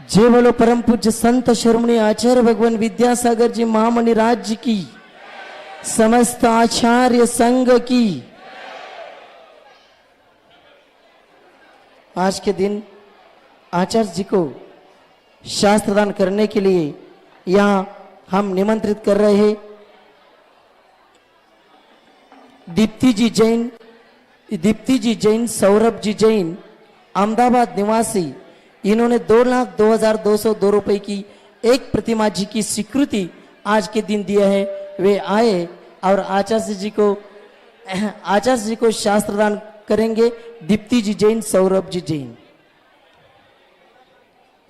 जय बोलो परम पूज्य संत शिरोमणि आचार्य भगवान विद्यासागर जी महामणि राज्य की, समस्त आचार्य संघ की। आज के दिन आचार्य जी को शास्त्र दान करने के लिए यहाँ हम निमंत्रित कर रहे हैं। दीप्ति जी जैन, सौरभ जी जैन, अहमदाबाद निवासी, इन्होंने 2,02,202 रुपए की एक प्रतिमा जी की स्वीकृति आज के दिन दिया है। वे आए और आचार्य जी को शास्त्र दान करेंगे। दीप्ति जी जैन, सौरभ जी जैन।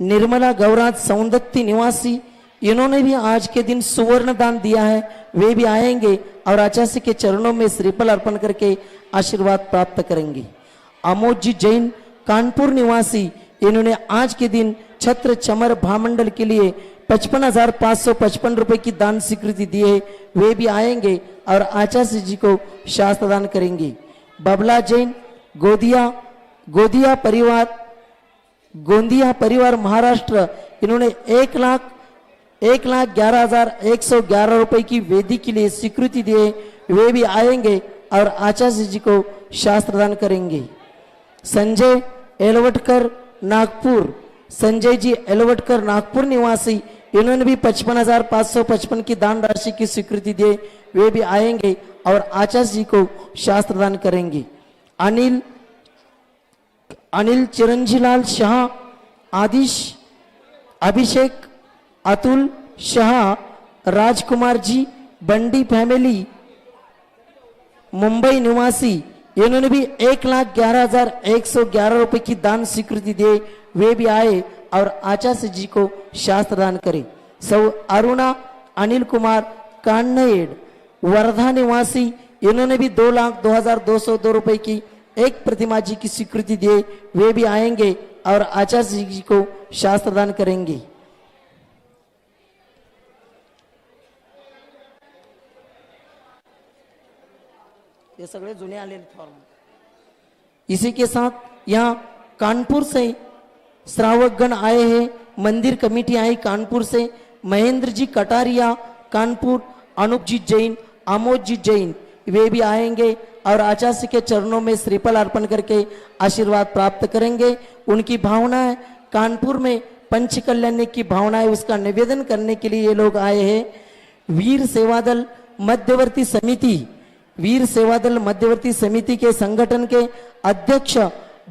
निर्मला गौराज सौंदत्ती निवासी, इन्होंने भी आज के दिन सुवर्ण दान दिया है। वे भी आएंगे और आचार्य के चरणों में श्रीफल अर्पण करके आशीर्वाद प्राप्त करेंगे। अमोद जी जैन, कानपुर निवासी, इन्होंने आज के दिन छत्र चमर भामंडल के लिए 55,555 रुपए की दान स्वीकृति दी है। वे भी आएंगे और आचार्य जी को शास्त्र दान करेंगे। बबला जैन, गोंदिया परिवार महाराष्ट्र, इन्होंने 1,11,111 रुपए की वेदी के लिए स्वीकृति दी है। वे भी आएंगे और आचार्य जी को शास्त्र दान करेंगे। संजय एलवटकर नागपुर, संजय जी एलवटकर नागपुर निवासी, इन्होंने भी 55,555 की दान राशि की स्वीकृति दी। वे भी आएंगे और आचार्य जी को शास्त्र दान करेंगे। अनिल चिरंजीलाल शाह, आदिश अभिषेक, अतुल शाह, राजकुमार जी, बंडी फैमिली, मुंबई निवासी, इन्होंने भी 1,11,111 रुपए की दान स्वीकृति दे। वे भी आए और आचार्य जी को शास्त्र दान करे। सौ अरुणा अनिल कुमार कान्नेड, वर्धा निवासी, इन्होंने भी 2,02,202 रुपए की एक प्रतिमा जी की स्वीकृति दिए। वे भी आएंगे और आचार्य जी को शास्त्र दान करेंगे। ये सगळे जुने आलेले फॉर्म। इसी के साथ यहाँ कानपुर से श्रावकगण आए हैं, मंदिर कमेटी आई कानपुर से। महेंद्र जी कटारिया कानपुर, अनूप जी जैन, आमोद जी जैन, वे भी आएंगे और आचार्य के चरणों में श्रीफल अर्पण करके आशीर्वाद प्राप्त करेंगे। उनकी भावना है, कानपुर में पंच कल्याण की भावना है, उसका निवेदन करने के लिए ये लोग आए हैं। वीर सेवादल मध्यवर्ती समिति के संगठन के अध्यक्ष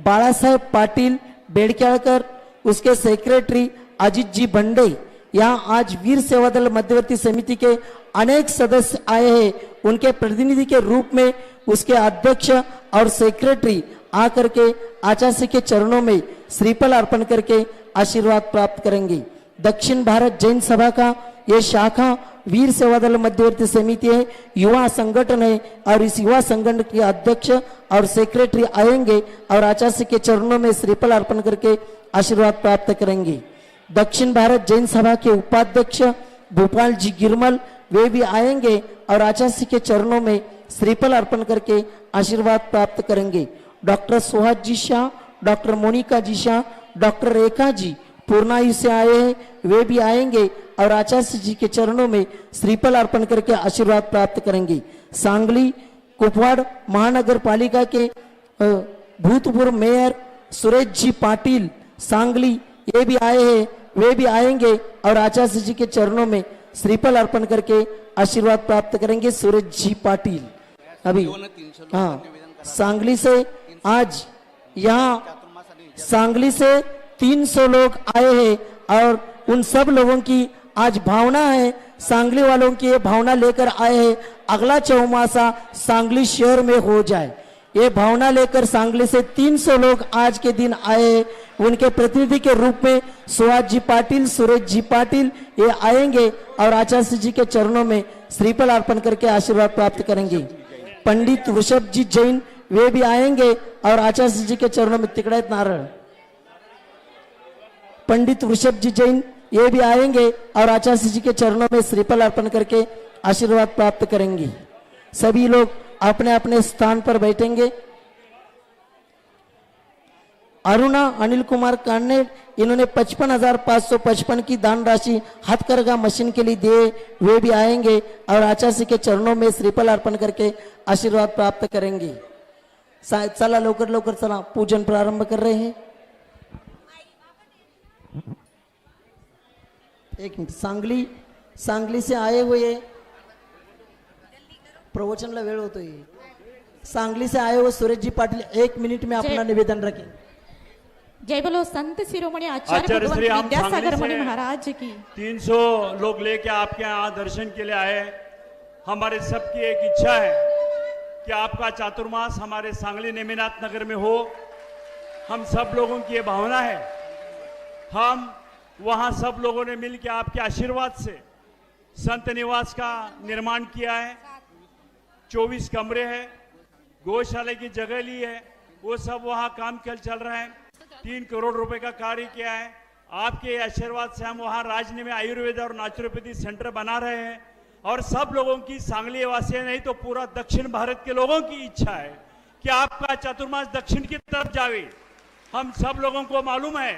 बाळासाहेब पाटिल बेड़क्याळकर, उसके सेक्रेटरी अजित जी बंडे। यहाँ आज वीर सेवादल मध्यवर्ती समिति के अनेक सदस्य आए हैं। उनके प्रतिनिधि के रूप में उसके अध्यक्ष और सेक्रेटरी आकर के आचार्य के चरणों में श्रीफल अर्पण करके आशीर्वाद प्राप्त करेंगे। दक्षिण भारत जैन सभा का ये शाखा वीर सेवादल मध्यवर्ती समिति है, युवा संगठन है, और इस युवा संगठन के अध्यक्ष और सेक्रेटरी आएंगे और आचार्य के चरणों में श्रीफल अर्पण करके आशीर्वाद प्राप्त करेंगे। दक्षिण भारत जैन सभा के उपाध्यक्ष भोपाल जी गिरमल, वे भी आएंगे और आचार्य के चरणों में श्रीफल अर्पण करके आशीर्वाद प्राप्त करेंगे। डॉक्टर सुहास जी शाह, डॉक्टर मोनिका जी शाह, डॉक्टर रेखा जी पूर्णायु से आए हैं। वे भी आएंगे और आचार्य जी के चरणों में श्रीफल अर्पण करके आशीर्वाद प्राप्त करेंगे। सांगली कुपवाड़ महानगर पालिका के भूतपूर्व मेयर सुरेश जी पाटिल सांगली, ये भी आए हैं। वे भी आएंगे और आचार्य जी के चरणों में श्रीफल अर्पण करके आशीर्वाद प्राप्त करेंगे। सुरेश जी पाटिल अभी सांगली से, आज यहाँ सांगली से 300 लोग आए हैं और उन सब लोगों की आज भावना है, सांगली वालों की ये भावना लेकर आए हैं, अगला चौमासा सांगली शहर में हो जाए। ये भावना लेकर सांगली से 300 लोग आज के दिन आए हैं। उनके प्रतिनिधि के रूप में सुहास जी पाटिल, सुरेश जी पाटिल, ये आएंगे और आचार्य जी के चरणों में श्रीफल अर्पण करके आशीर्वाद प्राप्त करेंगे। पंडित वृषभ जी जैन, वे भी आएंगे और आचार्य जी के चरणों में तिकड़ायत नारळ। पंडित वृषभ जी जैन, ये भी आएंगे और आचार्य जी के चरणों में श्रीफल अर्पण करके आशीर्वाद प्राप्त करेंगे। सभी लोग अपने अपने स्थान पर बैठेंगे। अरुणा अनिल कुमार कान्नेड, इन्होंने 55,555 की दान राशि हथकरघा मशीन के लिए दिए, वे भी आएंगे और आचार्य के चरणों में श्रीफल अर्पण करके आशीर्वाद प्राप्त करेंगे। चला लवकर लवकर चला, पूजन प्रारंभ कर रहे हैं। एक मिनट, सांगली से आए हुए प्रवचनला वेळ होतोय, सांगली से आए हुए सूरज जी पाटिल 1 मिनट में अपना निवेदन रखें। जय बोलो संत शिरोमणि आचार्य भगवान विद्यासागर मुनि महाराज की। 300 लोग लेके आपके यहाँ दर्शन के लिए आए। हमारे सबकी एक इच्छा है कि आपका चातुर्मास हमारे सांगली नेमिनाथ नगर में हो। हम सब लोगों की ये भावना है। हम वहाँ सब लोगों ने मिलकर आपके आशीर्वाद से संत निवास का निर्माण किया है। 24 कमरे हैं, गौशाला की जगह ली है, वो सब वहाँ काम चल रहा है। 3 करोड़ रुपए का कार्य किया है। आपके आशीर्वाद से हम वहाँ राजनी में आयुर्वेद और नेचुरोपैथी सेंटर बना रहे हैं। और सब लोगों की, सांगली वासी नहीं तो पूरा दक्षिण भारत के लोगों की इच्छा है कि आपका चातुर्मास दक्षिण की तरफ जावे। हम सब लोगों को मालूम है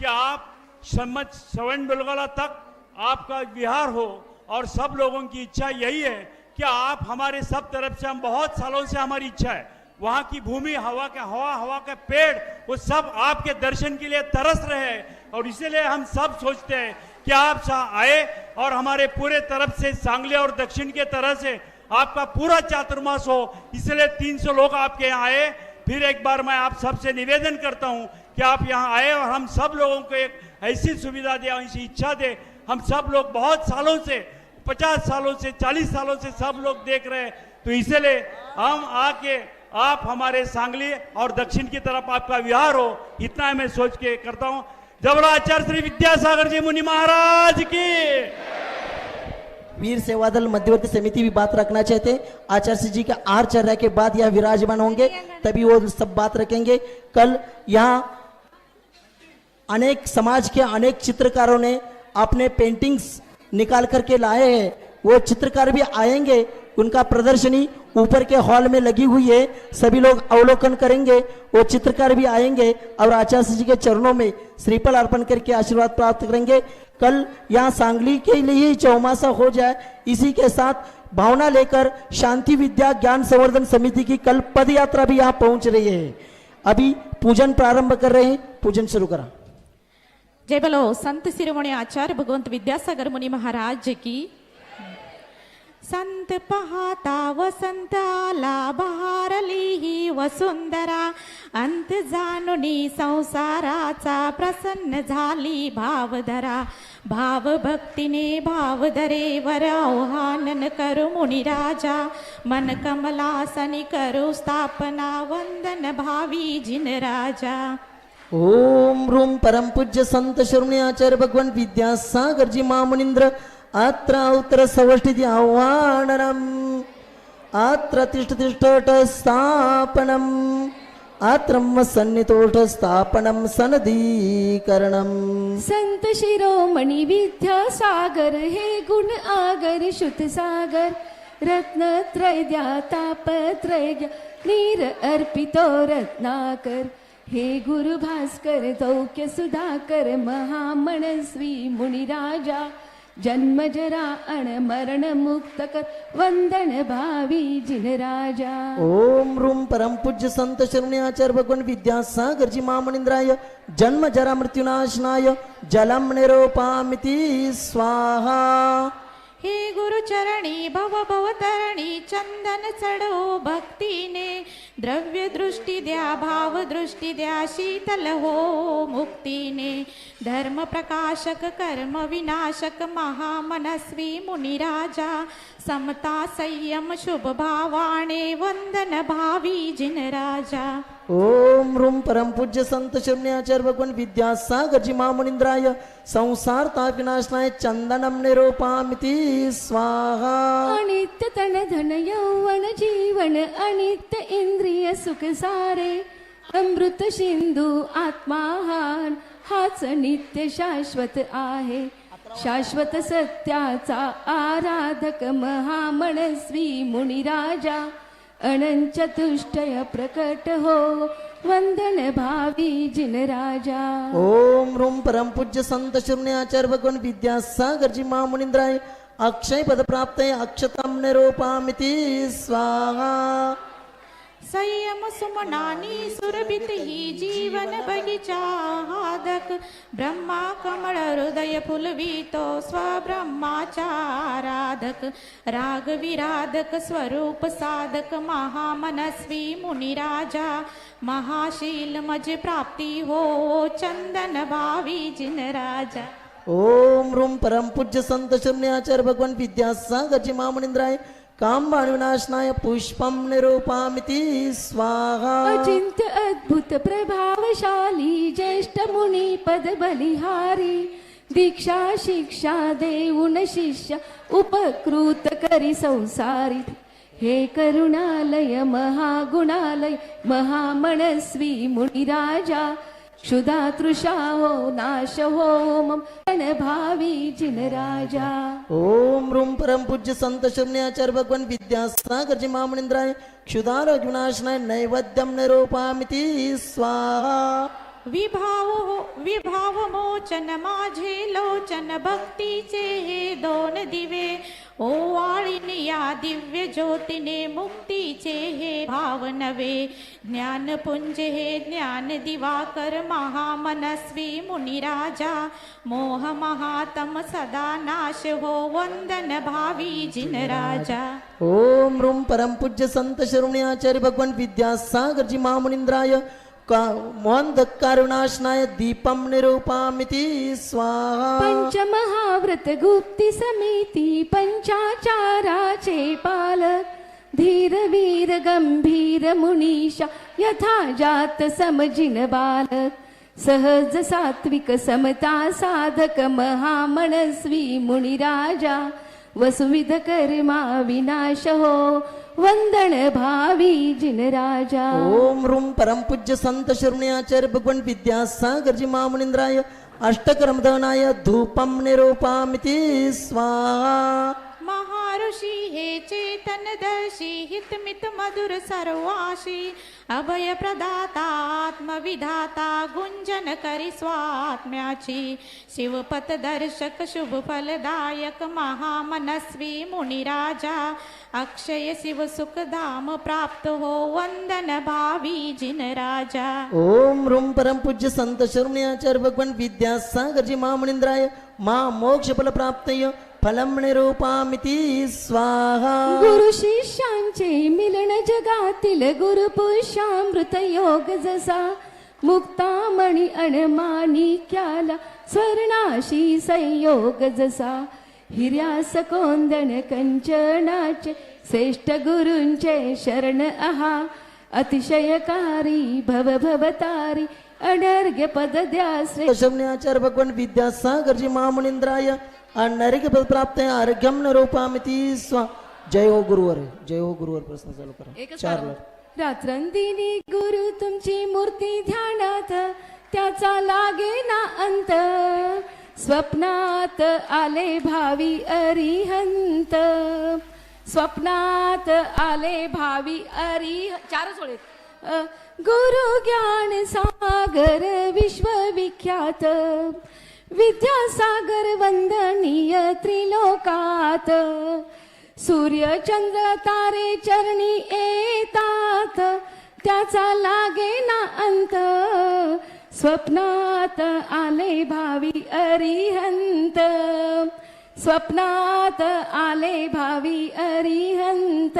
कि आप श्रवण बेलगोला तक आपका विहार हो, और सब लोगों की इच्छा यही है कि आप हमारे सब तरफ से, हम बहुत सालों से हमारी इच्छा है, वहां की भूमि, हवा का पेड़, वो सब आपके दर्शन के लिए तरस रहे हैं। और इसीलिए हम सब सोचते हैं कि आप आए और हमारे पूरे तरफ से सांगली और दक्षिण के तरफ से आपका पूरा चातुर्मास हो। इसलिए 300 लोग आपके यहाँ आए। फिर एक बार मैं आप सबसे निवेदन करता हूं कि आप यहाँ आए और हम सब लोगों को एक ऐसी सुविधा दे, ऐसी इच्छा दे। हम सब लोग बहुत सालों से, 50 सालों से, 40 सालों से सब लोग देख रहे हैं, तो इसलिए हम आके आप हमारे सांगली और दक्षिण की तरफ आपका विहार हो, इतना मैं सोच के करता हूं। जब आचार्य श्री विद्यासागर जी मुनि महाराज की। वीर सेवादल मध्यवर्ती समिति भी बात रखना चाहते हैं। आचार्य जी का आरचर्या के बाद यह विराजमान होंगे, तभी वो सब बात रखेंगे। कल यहाँ अनेक समाज के अनेक चित्रकारों ने अपने पेंटिंग्स निकाल करके लाए हैं, वो चित्रकार भी आएंगे। उनका प्रदर्शनी ऊपर के हॉल में लगी हुई है, सभी लोग अवलोकन करेंगे। वो चित्रकार भी आएंगे और आचार्य जी के चरणों में श्रीफल अर्पण करके आशीर्वाद प्राप्त करेंगे। कल यहाँ सांगली के लिए चौमासा हो जाए, इसी के साथ भावना लेकर शांति विद्या ज्ञान संवर्धन समिति की कल पद यात्रा भी यहाँ पहुंच रही है। अभी पूजन प्रारंभ कर रहे हैं, पूजन शुरू करा। जय बोलो संत शिरोमणि आचार्य भगवंत विद्यासागर मुनि महाराज की। संत पाहता वसंत आला, बहारली ही वसुंधरा, अंत जाणुनी संसाराचा, प्रसन्न झाली भावधरा। भाव भक्तीने भाव धरे वर आव्हानन करू मुनी राजा, मन कमलासनी करू स्थापना, वंदन भावी जिन राजा। ओम रूम परम पूज्य संत शिरोमणी आचार्य भगवान विद्यासागर जी महामुनींद्र अत्र उत्तर सवष्टिति आह्वाननम्, अत्र तिष्ठ तिष्ठोट स्थापनम्, अत्र सन्नितोष स्थापनम् सनदीकरणम्। संत शिरोमणि विद्यासागर हे गुण आगर शुद्ध सागर, रत्नत्रय द्या तापत्रय द्या, नीर अर्पितो रत्नाकर। हे गुरु भास्कर तौक्य सुधाकर, महामनस्वी मुनिराजा, जन्म जरा अण मरण मुक्त कर, वंदन भावी जिन राजा। ओम रूम परम पूज्य संत शिरोमणी आचार्य भगवान विद्यासागर जी महामुनींद्राय जन्म जरा मृत्युनाशनाय जलम निरोपामिति स्वाहा। हे गुरु चरणी भव भवतरणी, चंदन चढो भक्तीने, द्रव्य दृष्टी द्या भाव दृष्टी द्या, शीतल हो मुक्तीने। धर्म प्रकाशक कर्म विनाशक, महामनस्वी मुनिराजा, समता संयम शुभ भावाने, वंदन भावी जिन राजा। ओम रूम परम पूज्य संत शिरोमणी आचार्य भगवान विद्यासागर जी महामुनींद्राय संसार ताप विनाशनाय चंदनम निरोपामिति स्वाहा। अनित्य तन धन यौवन जीवन, अनित्य इंद्रिय सुख सारे, अमृत सिंधू आत्माहार, हाच नित्य शाश्वत आहे। शाश्वत सत्याचा आराधक, महामनस्वी मुनिराजा, अनंचतुष्टय प्रकट हो वंदन भावी जिन राजा. ओम ह्रूम परम पूज्य संत शिरोमणी आचार्य भगवान विद्यासागर जी महामुनिंद्राय अक्षय पद प्राप्त अक्षतम निरूपामिति स्वाहा. संयम सुमनानी सुरभित ही जीवन बगीचा हादक ब्रह्मा कमळ हृदय फुलवितो स्वब्रह्माचा आराधक राग विराधक स्वरूप साधक महामनस्वी मुनिराजा महाशील मज प्राप्ती हो चंदन भावी जिन राजा. ओम ह्रूम परम पूज्य संत शिरोमणी आचार्य भगवान विद्यासागर जी महामुनिंद्राय कामबाण विनाशनाय पुष्पम निरूपामिति स्वाहा. अचिंत्य अद्भुत प्रभावशाली ज्येष्ठ मुनी पद बलिहारी दीक्षा शिक्षा देऊन शिष्य उपकृत करी संसारी. हे करुणालय महागुणालय महामनस्वी मुनिराजा क्षुधा तृषा हो नाश हो मम भावी जिन राजा. ओम ह्रूम परम पूज्य संत शिरोमणी आचार्य भगवान विद्यासागर जी महामुनिंद्राय क्षुधारोग विनाशनाय नैवेद्यम निरूपामिति स्वाहा. विभाव मोचन माझे लोचन भक्तीचे हे दोन दिवे ओवाळीने या दिव्य ज्योतीने मुक्तीचे हे भाव नवे. ज्ञानपुंज हे ज्ञान दिवाकर महामनस्वी मुनिराजा मोह महातम सदा नाश हो वंदन भावी जिन राजा. ओम ह्रूम परम पूज्य संत शिरोमणी आचार्य भगवान विद्यासागर जी महामुनिंद्राय मोहन विनाशनाय दीपम निरूपामिति स्वाहा. पंचमहाव्रत गुप्ती समिती पंचाचाराचे पालक धीर वीर गंभीर मुनीषा यथा जात समजिन बालक सहज सात्विक समता साधक महामनस्वी मुनिराजा वसुविध कर्मा विनाश हो वंदन भावी जिन राजा. ओम ह्रूम परम पूज्य संत शिरोमणी आचार्य भगवान विद्यासागर जी महामुनिंद्राय अष्टकर्म दहनाय धूपम निरूपामिति स्वाहा. महाऋषी हे चेतनदर्शी हितमित मधुर सर्वाशी अभय प्रदाता आत्मविधाता गुंजन करी स्वात्म्याची शिवपथ दर्शक शुभ फलदायक महामनस्वी मुनिराजा अक्षय शिव सुख धाम प्राप्त हो वंदन भावी जिन राजा. ओम ह्रूम परम पूज्य संत शिरोमणी आचार्य भगवान विद्यासागर जी महामुनिंद्राय मा मोक्ष फल प्राप्तय फलम निरूपामिति स्वाहा. गुरु शिष्यांचे मिलन जगातील गुरु पुरुषामृत योग जसा मुक्तामणी अणमाणिक्याला स्वर्णाशी संयोग जसा हिर्यास कोंदण कंचनाचे श्रेष्ठ गुरूंचे शरण आहा अतिशयकारी भव भवतारी अनर्घ्य पद द्या श्रेष्ठ. शिरोमणी आचार्य भगवान विद्यासागर जी महामुनिंद्राय अनर्घ्य पद प्राप्त अर्घ्यम निरूपामिति स्वाहा. जय हो गुरुवर, जय हो गुरुवर. प्रश्न चालू करा. 4 लाख. रात्रंदिनी गुरु तुमची मूर्ती ध्यानात त्याचा लागे ना अंत स्वप्नात आले भावी अरिहंत स्वप्नात आले भावी चारच ओळी. गुरु ज्ञान सागर विश्वविख्यात विद्यासागर वंदनीय त्रिलोकात सूर्य चंद्र तारे चरणी येतात त्याचा लागे ना अंत स्वप्नात आले भावी अरिहंत स्वप्नात आले भावी अरिहंत.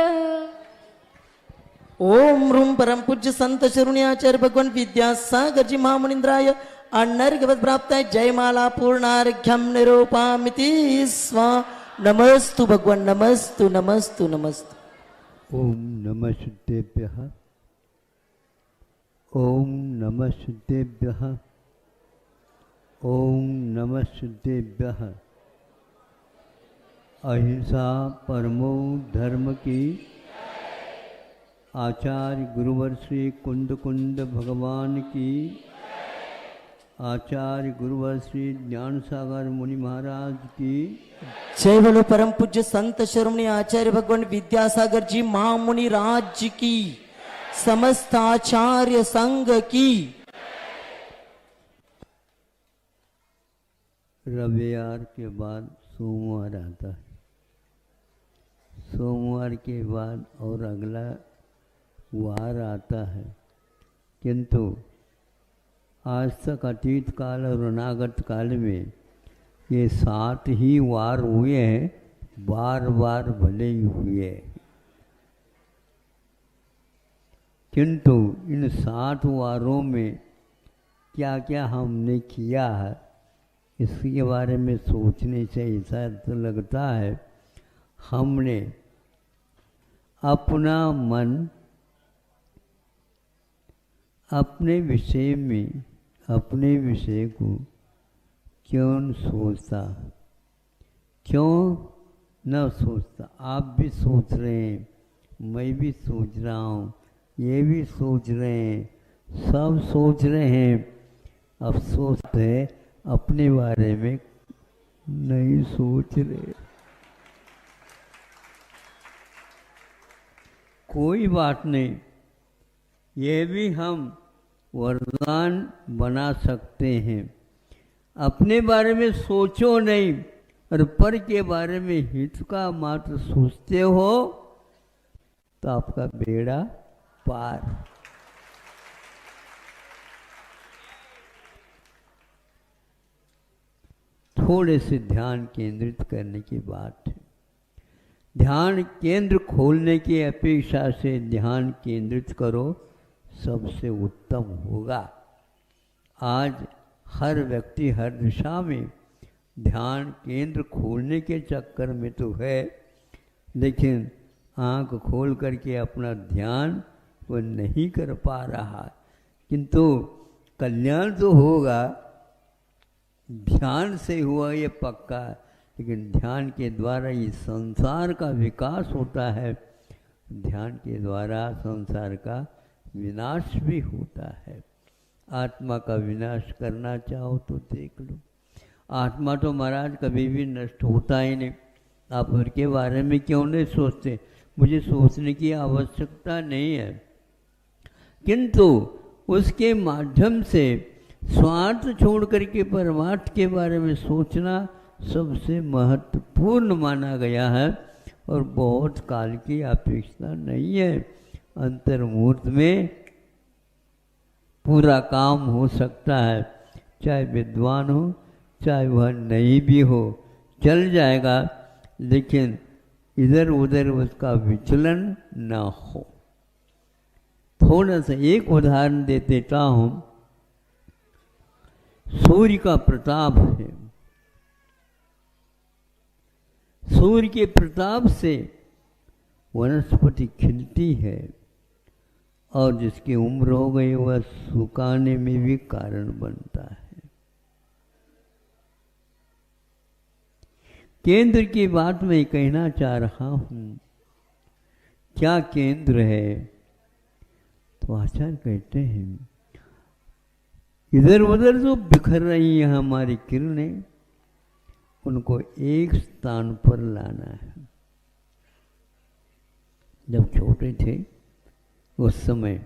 ओम ह्रूम परम पूज्य संत शिरोमणी आचार्य भगवान विद्यासागर जी महामुनिंद्राय अनर्घ्य पद प्राप्त जयमाला पूर्णार्घ्यम निरूपामिति स्वाहा. नमस्तु भगवान, नमस्तु नमस्तु नमस्तु. ओम नमः शुद्धेभ्यः. ओम नमः शुद्धेभ्यः. ओम नमः शुद्धेभ्यः. अहिंसा परमो धर्म की आचार्य गुरुवर श्री कुंद कुंद भगवान की आचार्य गुरुवर श्री ज्ञान सागर मुनि महाराज की जय बोलो परम पूज्य संत शिरोमणि आचार्य भगवान विद्यासागर जी महामुनि राज की, समस्त आचार्य संघ की। रविवार के बाद सोमवार आता है, सोमवार के बाद और अगला वार आता है, किंतु आज तक अतीत काल और अनागत काल में ये 7 ही वार हुए हैं, बार बार भले ही हुए, किंतु इन 7 वारों में क्या क्या हमने किया है इसके बारे में सोचने से ऐसा तो लगता है हमने अपना मन अपने विषय में, अपने विषय को क्यों सोचता, क्यों न सोचता। आप भी सोच रहे हैं, मैं भी सोच रहा हूँ, ये भी सोच रहे हैं, सब सोच रहे हैं। अफसोस है अपने बारे में नहीं सोच रहे। कोई बात नहीं, ये भी हम वरदान बना सकते हैं। अपने बारे में सोचो नहीं और पर के बारे में हित का मात्र सोचते हो तो आपका बेड़ा पार। थोड़े से ध्यान केंद्रित करने की बात है। ध्यान केंद्र खोलने की अपेक्षा से ध्यान केंद्रित करो, सबसे उत्तम होगा। आज हर व्यक्ति हर दिशा में ध्यान केंद्र खोलने के चक्कर में तो है, लेकिन आंख खोल करके अपना ध्यान वो नहीं कर पा रहा। किंतु कल्याण तो होगा, ध्यान से हुआ ये पक्का, लेकिन ध्यान के द्वारा ये संसार का विकास होता है, ध्यान के द्वारा संसार का विनाश भी होता है। आत्मा का विनाश करना चाहो तो देख लो, आत्मा तो महाराज कभी भी नष्ट होता ही नहीं। आप उसके बारे में क्यों नहीं सोचते? मुझे सोचने की आवश्यकता नहीं है, किंतु उसके माध्यम से स्वार्थ छोड़ करके परमार्थ के बारे में सोचना सबसे महत्वपूर्ण माना गया है और बहुत काल की अपेक्षा नहीं है। अंतर्मुहूर्त में पूरा काम हो सकता है, चाहे विद्वान हो चाहे वह नहीं भी हो, चल जाएगा, लेकिन इधर उधर उसका विचलन ना हो। थोड़ा सा एक उदाहरण दे देता हूँ। सूर्य का प्रताप है, सूर्य के प्रताप से वनस्पति खिलती है और जिसकी उम्र हो गई वह सुखाने में भी कारण बनता है। केंद्र की बात मैं कहना चाह रहा हूं। क्या केंद्र है? तो आचार्य कहते हैं इधर उधर जो बिखर रही है हमारी किरणें, उनको एक स्थान पर लाना है। जब छोटे थे उस समय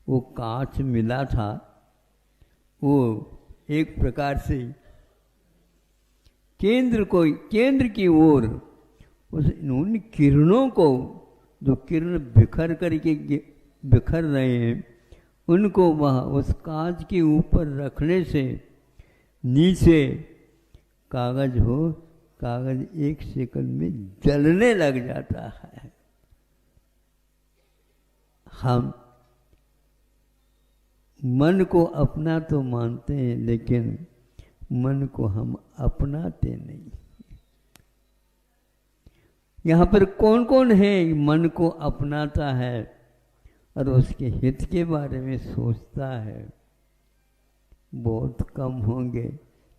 वो कांच मिला था, वो एक प्रकार से केंद्र की ओर उन किरणों को, जो किरण बिखर रहे हैं, उनको वह उस कांच के ऊपर रखने से नीचे कागज हो, कागज 1 सेकंड में जलने लग जाता है। हम मन को अपना तो मानते हैं, लेकिन मन को हम अपनाते नहीं। यहाँ पर कौन कौन है मन को अपनाता है और उसके हित के बारे में सोचता है? बहुत कम होंगे,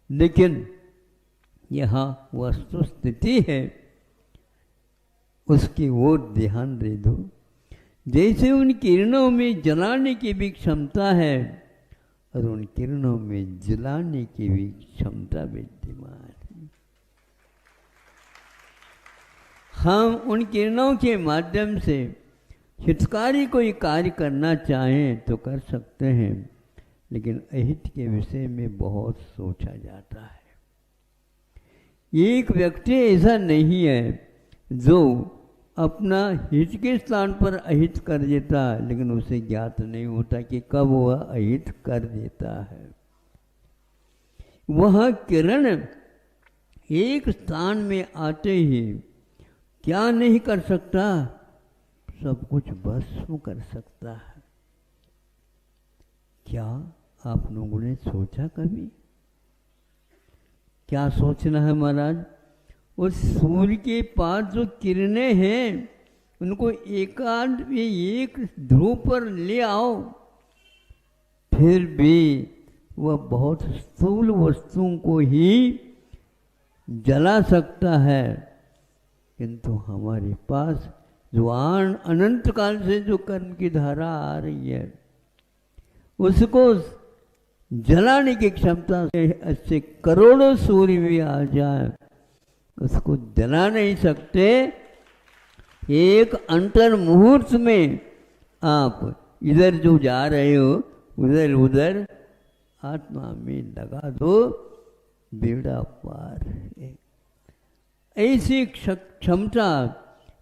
लेकिन यहाँ वस्तु स्थिति है, उसकी ओर ध्यान दे दो। जैसे उन किरणों में जलाने की भी क्षमता है और उन किरणों में जलाने की भी क्षमता विद्यमान है। हम उन किरणों के माध्यम से हितकारी कोई कार्य करना चाहें तो कर सकते हैं, लेकिन अहित के विषय में बहुत सोचा जाता है। एक व्यक्ति ऐसा नहीं है जो अपना हित के स्थान पर अहित कर देता, लेकिन उसे ज्ञात नहीं होता कि कब वह अहित कर देता है। वह किरण एक स्थान में आते ही क्या नहीं कर सकता, सब कुछ भस्म कर सकता है। क्या आप लोगों ने सोचा कभी? क्या सोचना है महाराज? उस सूर्य के पास जो किरणें हैं उनको एक ध्रुव पर ले आओ, फिर भी वह बहुत स्थूल वस्तुओं को ही जला सकता है। किंतु हमारे पास जो अनंत काल से जो कर्म की धारा आ रही है उसको जलाने की क्षमता से ऐसे करोड़ों सूर्य भी आ जाए उसको जला नहीं सकते। एक अंतर मुहूर्त में आप इधर जो जा रहे हो उधर उधर आत्मा में लगा दो, बेड़ा पार है। ऐसी क्षमता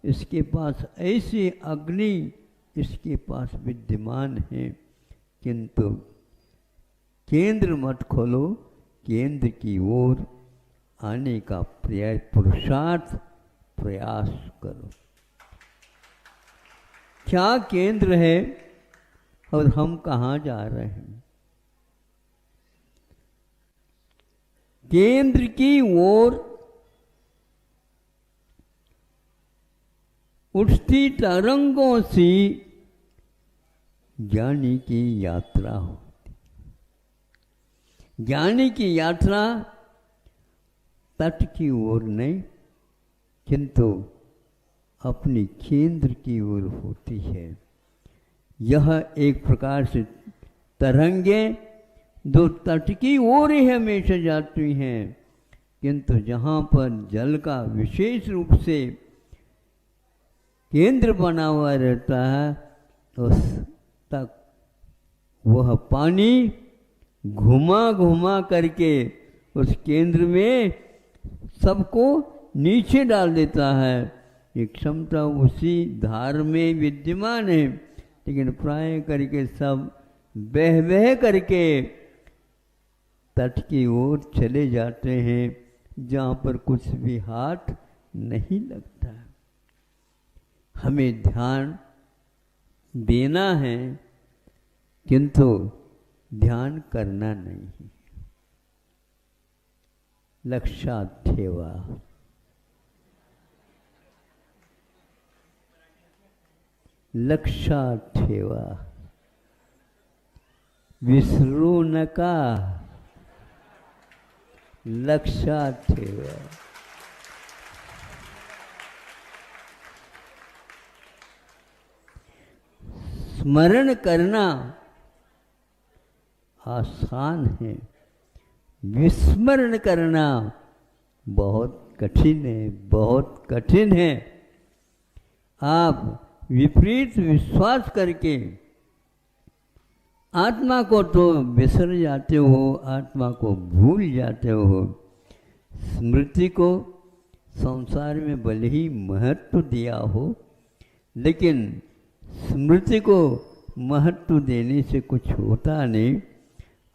इसके पास, ऐसी अग्नि इसके पास विद्यमान है। किंतु केंद्र मत खोलो, केंद्र की ओर आने का पुरुषार्थ प्रयास करो। क्या केंद्र है और हम कहाँ जा रहे हैं? केंद्र की ओर उठती तरंगों से ज्ञानी की यात्रा होती। ज्ञानी की यात्रा तट की ओर नहीं किंतु अपनी केंद्र की ओर होती है। यह एक प्रकार से तरंगें जो तट की ओर ही हमेशा जाती हैं, किंतु जहाँ पर जल का विशेष रूप से केंद्र बना हुआ रहता है उस तक वह पानी घुमा घुमा करके उस केंद्र में सबको नीचे डाल देता है। ये क्षमता उसी धार में विद्यमान है, लेकिन प्राय करके सब बह बह करके तट की ओर चले जाते हैं जहाँ पर कुछ भी हाथ नहीं लगता। हमें ध्यान देना है किंतु ध्यान करना नहीं। लक्षात ठेवा। लक्षात ठेवा, विसरू नका। लक्षात ठेवा। स्मरण करना आसान है, विस्मरण करना बहुत कठिन है, बहुत कठिन है। आप विपरीत विश्वास करके आत्मा को तो बिसर जाते हो, आत्मा को भूल जाते हो। स्मृति को संसार में भले ही महत्व दिया हो, लेकिन स्मृति को महत्व देने से कुछ होता नहीं।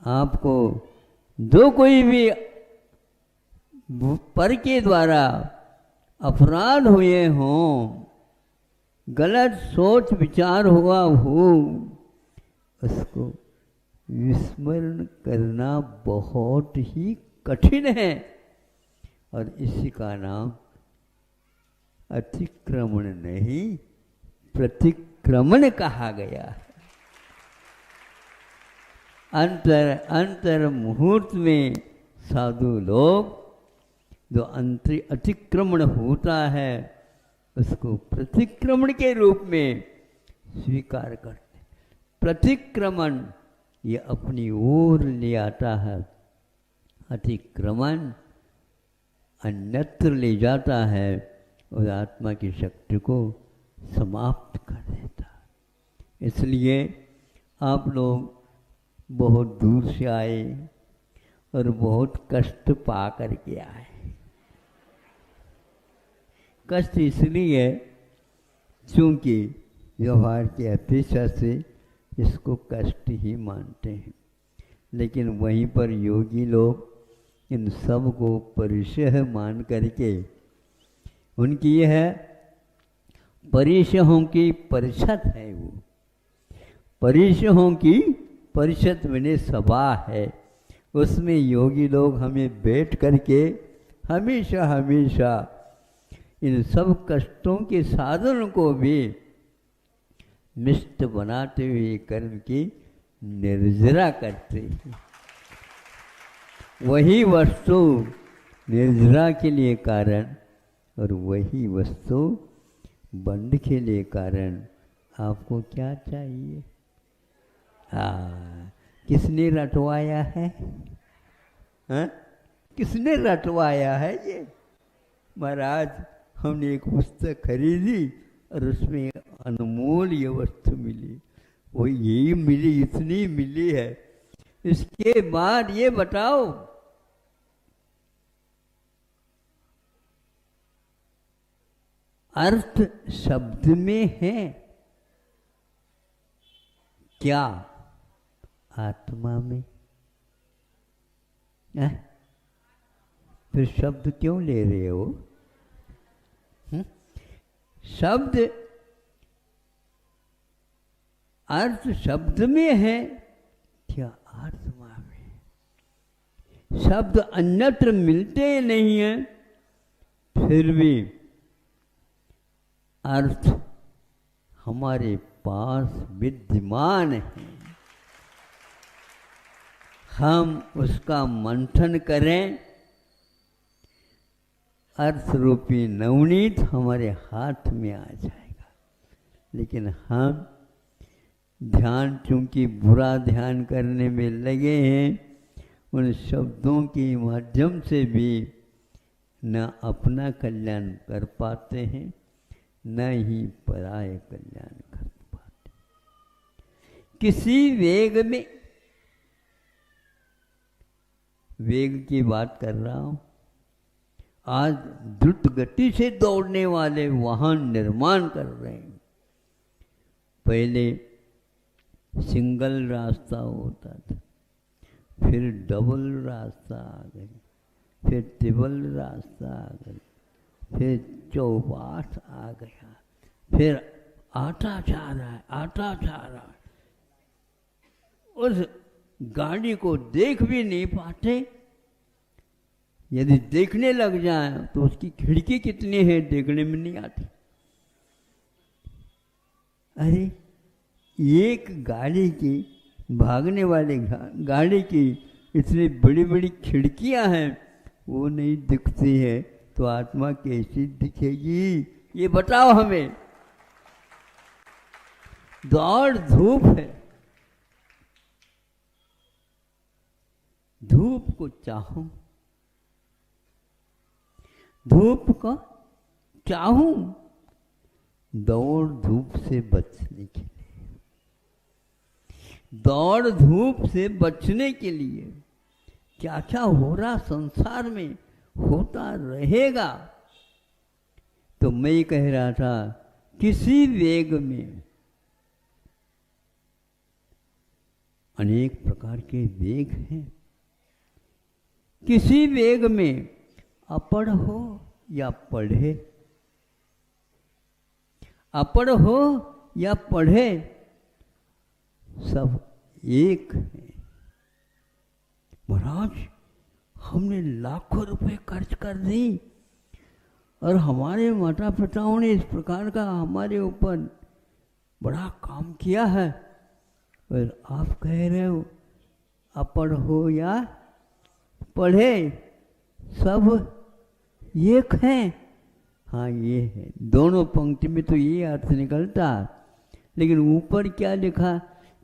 आपको जो कोई भी पर के द्वारा अपराध हुए हों, गलत सोच विचार हुआ हो, उसको विस्मरण करना बहुत ही कठिन है और इसी का नाम अतिक्रमण नहीं प्रतिक्रमण कहा गया है। अंतर मुहूर्त में साधु लोग जो अतिक्रमण होता है उसको प्रतिक्रमण के रूप में स्वीकार करते। प्रतिक्रमण ये अपनी ओर ले आता है, अतिक्रमण अन्यत्र ले जाता है और आत्मा की शक्ति को समाप्त कर देता है। इसलिए आप लोग बहुत दूर से आए और बहुत कष्ट पा करके आए। कष्ट इसलिए क्योंकि व्यवहार की अपेक्षा से इसको कष्ट ही मानते हैं, लेकिन वहीं पर योगी लोग इन सब को परिचय मान करके, उनकी यह है परिचयों की परिषद है, वो परिचयों की परिषद मैंने सभा है, उसमें योगी लोग हमें बैठ करके हमेशा हमेशा इन सब कष्टों के साधन को भी मिष्ट बनाते हुए कर्म की निर्जरा करते हैं। वही वस्तु निर्जरा के लिए कारण और वही वस्तु बंध के लिए कारण। आपको क्या चाहिए? किसने रटवाया है? किसने रटवाया है ये? महाराज, हमने एक पुस्तक खरीदी और उसमें अनमोल ये वस्तु मिली, वो यही मिली, इतनी मिली है। इसके बाद ये बताओ, अर्थ शब्द में है क्या? आत्मा में? फिर शब्द क्यों ले रहे हो? शब्द अर्थ शब्द में है क्या? आत्मा में। शब्द अन्यत्र मिलते नहीं हैं, फिर भी अर्थ हमारे पास विद्यमान है। हम उसका मंथन करें, अर्थ रूपी नवनीत हमारे हाथ में आ जाएगा। लेकिन हम ध्यान, चूंकि बुरा ध्यान करने में लगे हैं, उन शब्दों के माध्यम से भी न अपना कल्याण कर पाते हैं, न ही पराय कल्याण कर पाते। किसी वेग में, वेग की बात कर रहा हूं, आज द्रुत गति से दौड़ने वाले वाहन निर्माण कर रहे हैं। पहले सिंगल रास्ता होता था, फिर डबल रास्ता आ गई, फिर ट्रिपल रास्ता आ गई, फिर चौपाट आ गया, फिर आता जा रहा है, आता जा रहा है। उस गाड़ी को देख भी नहीं पाते। यदि देखने लग जाए तो उसकी खिड़की कितनी है देखने में नहीं आती। अरे, एक गाड़ी की, भागने वाले गाड़ी की इतनी बड़ी बड़ी खिड़कियां हैं, वो नहीं दिखती है, तो आत्मा कैसी दिखेगी? ये बताओ हमें। दौड़ धूप है, धूप को चाहूं, धूप को चाहूं, दौड़ धूप से बचने के लिए, दौड़ धूप से बचने के लिए क्या क्या हो रहा संसार में, होता रहेगा। तो मैं कह रहा था, किसी वेग में, अनेक प्रकार के वेग हैं, किसी वेग में अपढ़ हो या पढ़े, अपढ़ हो या पढ़े, सब एक है। महाराज, हमने लाखों रुपए खर्च कर दी और हमारे माता पिताओं ने इस प्रकार का हमारे ऊपर बड़ा काम किया है, और आप कह रहे हो अपढ़ हो या पढ़े, सब एक है। हाँ, ये है, दोनों पंक्ति में तो ये अर्थ निकलता। लेकिन ऊपर क्या लिखा?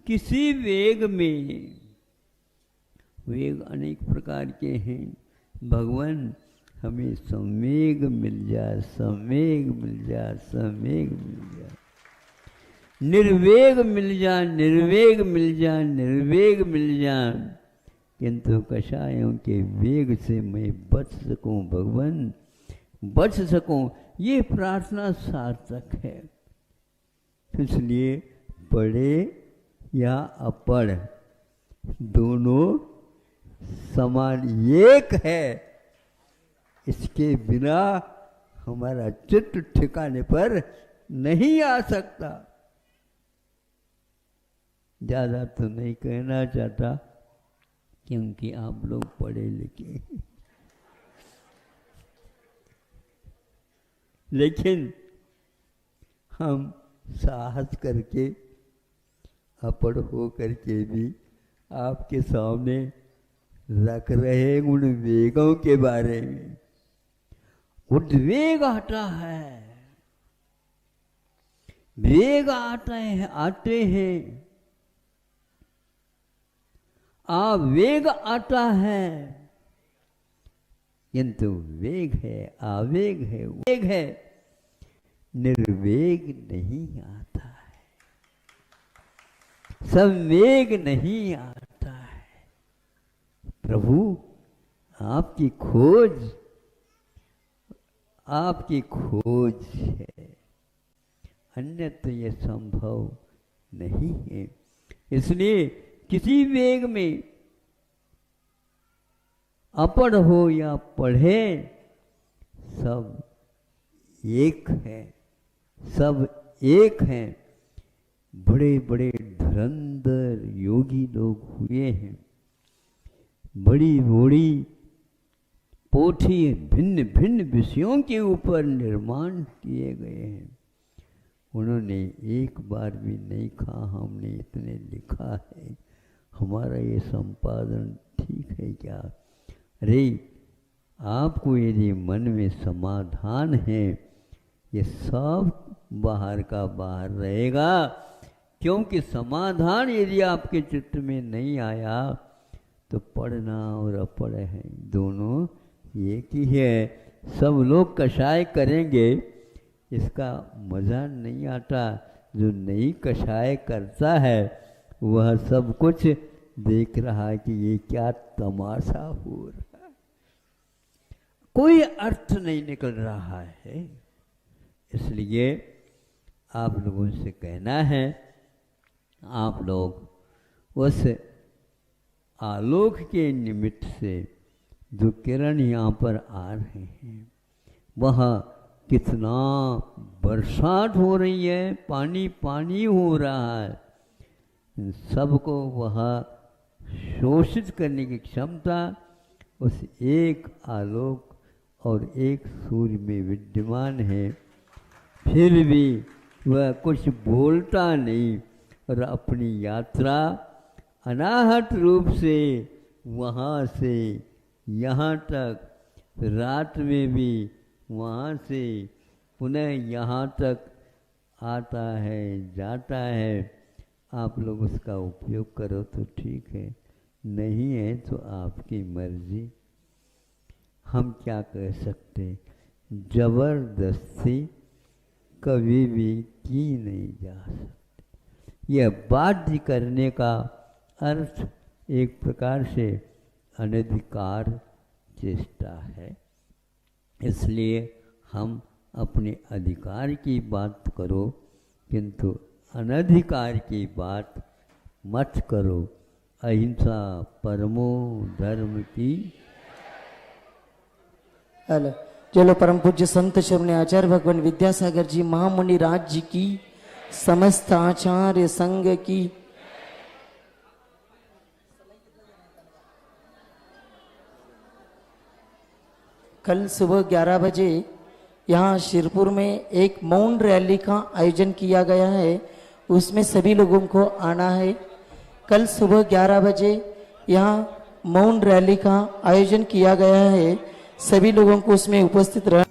किसी वेग में, वेग अनेक प्रकार के हैं, भगवान हमें संवेग मिल जाए, संवेग मिल जाए, संवेग मिल जाए, निर्वेग मिल जाए, निर्वेग मिल जाए, निर्वेग मिल जाए, किंतु कषायों के वेग से मैं बच सकूं, भगवान बच सकूं, ये प्रार्थना सार्थक है। इसलिए पढ़े या अपढ़ दोनों समान एक है, इसके बिना हमारा चित्त ठिकाने पर नहीं आ सकता। ज्यादा तो नहीं कहना चाहता क्योंकि आप लोग पढ़े लिखे, लेकिन हम साहस करके अपढ़ हो करके भी आपके सामने रख रहे उन वेगों के बारे में। उद्वेग आता है, वेग आते हैं, आवेग आता है, किंतु वेग है, आवेग है, वेग है, निर्वेग नहीं आता है, संवेग नहीं आता है। प्रभु आपकी खोज है, अन्यथा यह संभव नहीं है। इसलिए किसी वेग में अपढ़ हो या पढ़े, सब एक है, सब एक हैं। बड़े बड़े धुरंधर योगी लोग हुए हैं, बड़ी बड़ी पोथी भिन्न भिन्न विषयों के ऊपर निर्माण किए गए हैं। उन्होंने एक बार भी नहीं कहा हमने इतने लिखा है, हमारा ये संपादन ठीक है क्या? अरे आपको यदि मन में समाधान है, ये सब बाहर का बाहर रहेगा, क्योंकि समाधान यदि आपके चित्त में नहीं आया तो पढ़ना और अपढ़ है दोनों एक ही है। सब लोग कषाय करेंगे, इसका मज़ा नहीं आता। जो नहीं कषाय करता है वह सब कुछ देख रहा है कि ये क्या तमाशा हो रहा है, कोई अर्थ नहीं निकल रहा है। इसलिए आप लोगों से कहना है, आप लोग उस आलोक के निमित्त से जो किरण यहाँ पर आ रहे हैं, वह कितना बरसात हो रही है, पानी पानी हो रहा है, इन सबको वह शोषित करने की क्षमता उस एक आलोक और एक सूर्य में विद्यमान है। फिर भी वह कुछ बोलता नहीं और अपनी यात्रा अनाहत रूप से वहाँ से यहाँ तक, रात में भी वहाँ से पुनः यहाँ तक आता है, जाता है। आप लोग उसका उपयोग करो तो ठीक है, नहीं है तो आपकी मर्जी। हम क्या कह सकते, जबरदस्ती कभी भी की नहीं जा सकती। यह बाध्य करने का अर्थ एक प्रकार से अनधिकार चेष्टा है। इसलिए हम अपने अधिकार की बात करो, किंतु अनधिकार की बात मत करो। अहिंसा परमो धर्म की। हेलो, चलो परम पूज्य संत शिरोमणि आचार्य भगवान विद्यासागर जी महामुनि राज जी की, समस्त आचार्य संघ की। कल सुबह 11 बजे यहाँ शिरपुर में एक मौन रैली का आयोजन किया गया है, उसमें सभी लोगों को आना है। कल सुबह 11 बजे यहाँ मौन रैली का आयोजन किया गया है, सभी लोगों को उसमें उपस्थित रहना